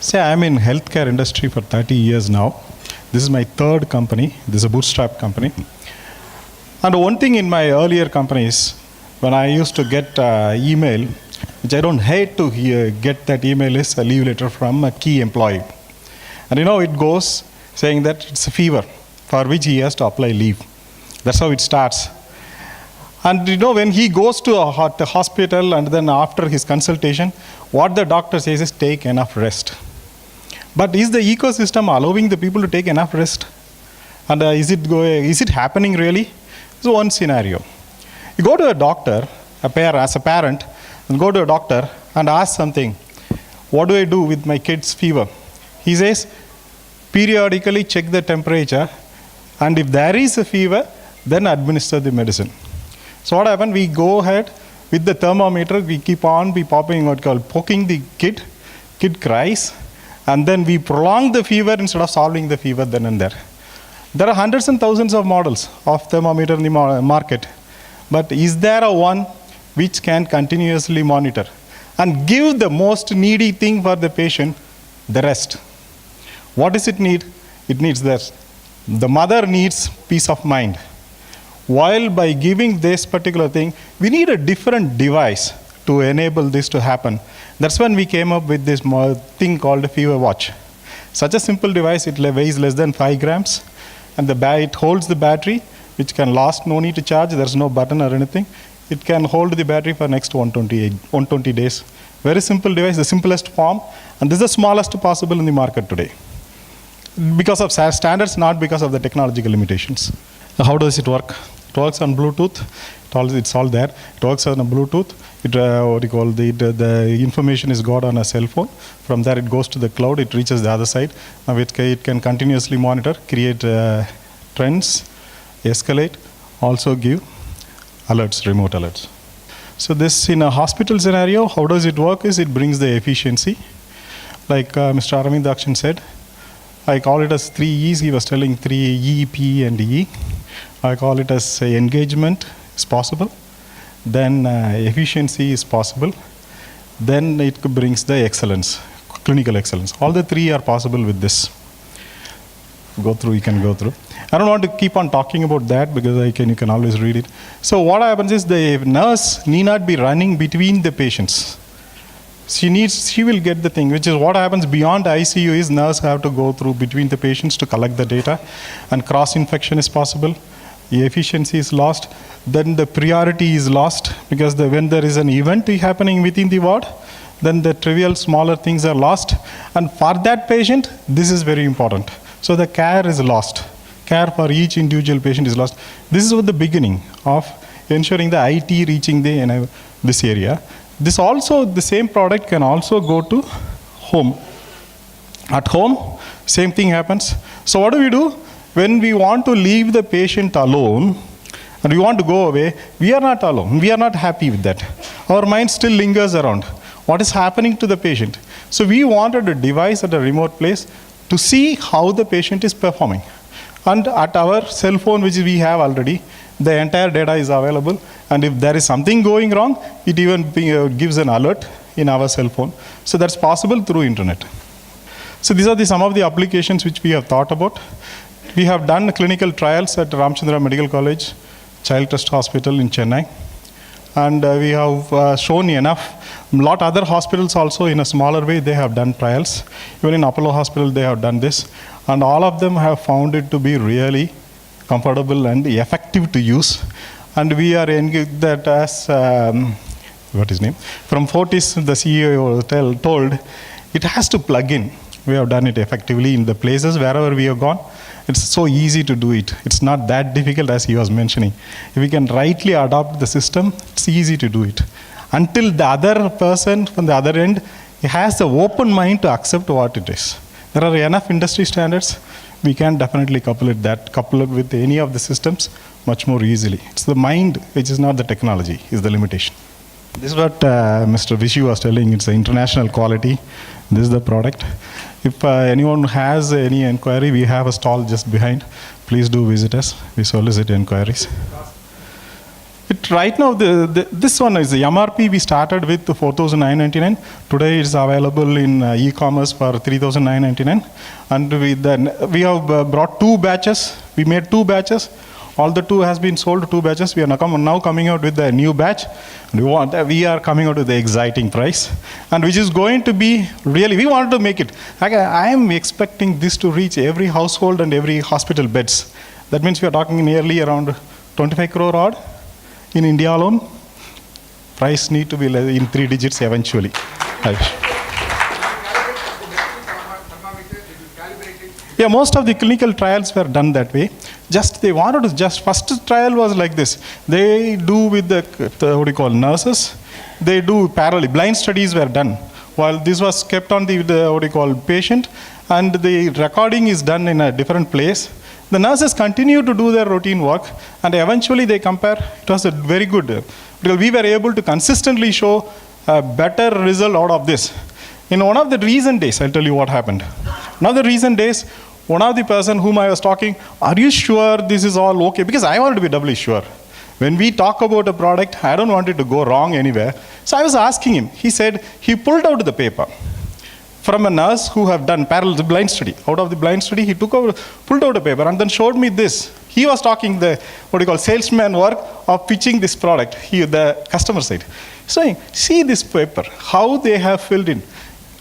Say, I'm in healthcare industry for 30 years now. This is my third company. This is a bootstrap company. And one thing in my earlier companies, when I used to get email, which I don't hate to get that email, is a leave letter from a key employee. And it goes saying that it's a fever for which he has to apply leave. That's how it starts. And when he goes to the hospital and then after his consultation, what the doctor says is take enough rest. But is the ecosystem allowing the people to take enough rest? And is it happening really? So one scenario. You go to a doctor, as a parent, and go to a doctor and ask something. What do I do with my kid's fever? He says, periodically check the temperature, and if there is a fever, then administer the medicine. So what happens? We go ahead with the thermometer, we keep on poking the kid cries, and then we prolong the fever instead of solving the fever then and there. There are hundreds and thousands of models of thermometer in the market, but is there a one which can continuously monitor and give the most needy thing for the patient, the rest? What does it need? It needs this. The mother needs peace of mind. While by giving this particular thing, we need a different device to enable this to happen. That's when we came up with this thing called a fever watch. Such a simple device, it weighs less than 5 grams, and it holds the battery, which can last, no need to charge, there's no button or anything. It can hold the battery for next 120 days. Very simple device, the simplest form, and this is the smallest possible in the market today. Because of standards, not because of the technological limitations. How does it work? It works on Bluetooth. It's all there. It works on a Bluetooth. The information is got on a cell phone. From there, it goes to the cloud. It reaches the other side. Now it can continuously monitor, create trends, escalate, also give alerts, remote alerts. So this, in a hospital scenario, how does it work? Is it brings the efficiency. Like Mr. Aravind Dakshin said, I call it as 3 E's. He was telling 3 E, P, and E. I call it as engagement is possible. Then efficiency is possible. Then it brings the excellence, clinical excellence. All the 3 are possible with this. You can go through. I don't want to keep on talking about that because you can always read it. So what happens is the nurse need not be running between the patients. She will get the thing, which is what happens beyond ICU is nurse have to go through between the patients to collect the data, and cross-infection is possible. The efficiency is lost. Then the priority is lost because when there is an event happening within the ward, then the trivial smaller things are lost. And for that patient, this is very important. So the care is lost. Care for each individual patient is lost. This is the beginning of ensuring the IT reaching this area. This also, the same product can also go to home. At home, same thing happens. So what do? When we want to leave the patient alone and we want to go away, we are not alone. We are not happy with that. Our mind still lingers around. What is happening to the patient? So we wanted a device at a remote place to see how the patient is performing. And at our cell phone, which we have already, the entire data is available. And if there is something going wrong, it even gives an alert in our cell phone. So that's possible through internet. So these are some of the applications which we have thought about. We have done clinical trials at Ramchandra Medical College, Child Trust Hospital in Chennai. And we have shown enough. A lot other hospitals also in a smaller way, they have done trials. Even in Apollo Hospital, they have done this. And all of them have found it to be really comfortable and effective to use. And we are engaged that as, what is his name? From Fortis, the CEO told, it has to plug in. We have done it effectively in the places wherever we have gone. It's so easy to do it. It's not that difficult as he was mentioning. If we can rightly adopt the system, it's easy to do it. Until the other person from the other end has the open mind to accept what it is. There are enough industry standards. We can definitely couple it with any of the systems much more easily. It's the mind, which is not the technology, is the limitation. This is what Mr. Vishu was telling. It's the international quality. This is the product. If anyone has any inquiry, we have a stall just behind. Please do visit us. We solicit inquiries. It right now, this one is the MRP we started with 4,999. Today it's available in e-commerce for 3,999. And we have brought 2 batches. We made 2 batches. All the 2 has been sold, 2 batches. We are now coming out with a new batch. We are coming out with the exciting price, and which is going to be really, we wanted to make it. I am expecting this to reach every household and every hospital beds. That means we are talking nearly around 25 crore odd in India alone. Price need to be in 3 digits eventually. Yeah, most of the clinical trials were done that way. They wanted to first trial was like this. They do with the nurses. They do parallel, blind studies were done. While this was kept on the patient, and the recording is done in a different place. The nurses continue to do their routine work, and eventually they compare. It was a very good, because we were able to consistently show a better result out of this. In one of the recent days, I'll tell you what happened. One of the recent days, one of the person whom I was talking, are you sure this is all okay? Because I wanted to be doubly sure. When we talk about a product, I don't want it to go wrong anywhere. So I was asking him. He said he pulled out the paper from a nurse who have done parallel blind study. Out of the blind study, he pulled out a paper and then showed me this. He was talking the salesman work of pitching this product. The customer side. So see this paper, how they have filled in.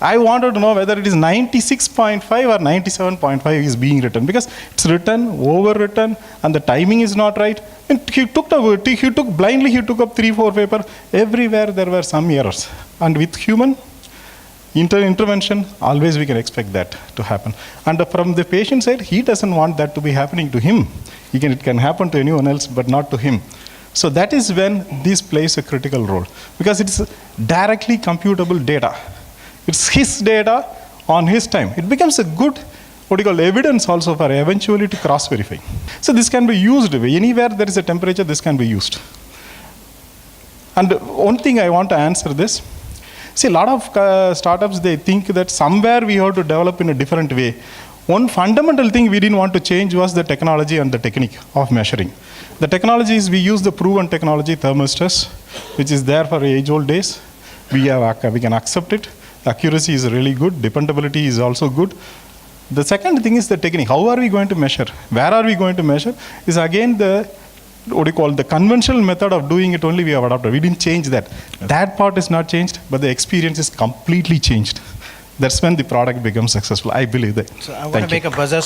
I wanted to know whether it is 96.5 or 97.5 is being written, because it's written, overwritten, and the timing is not right. And he took blindly, he took up 3-4 paper. Everywhere there were some errors. And with human intervention, always we can expect that to happen. And from the patient side, he doesn't want that to be happening to him. It can happen to anyone else, but not to him. So that is when this plays a critical role, because it's directly computable data. It's his data on his time. It becomes a good, evidence also for eventually to cross-verify. So this can be used anywhere there is a temperature. This can be used. And one thing I want to answer this. See, a lot of startups, they think that somewhere we have to develop in a different way. One fundamental thing we didn't want to change was the technology and the technique of measuring. The technology is we use the proven technology, thermostats, which is there for age-old days. We can accept it. Accuracy is really good. Dependability is also good. The second thing is the technique. How are we going to measure? Where are we going to measure? Is again the conventional method of doing it only we have adopted. We didn't change that. That part is not changed, but the experience is completely changed. That's when the product becomes successful. I believe that. So I want to make a buzzer.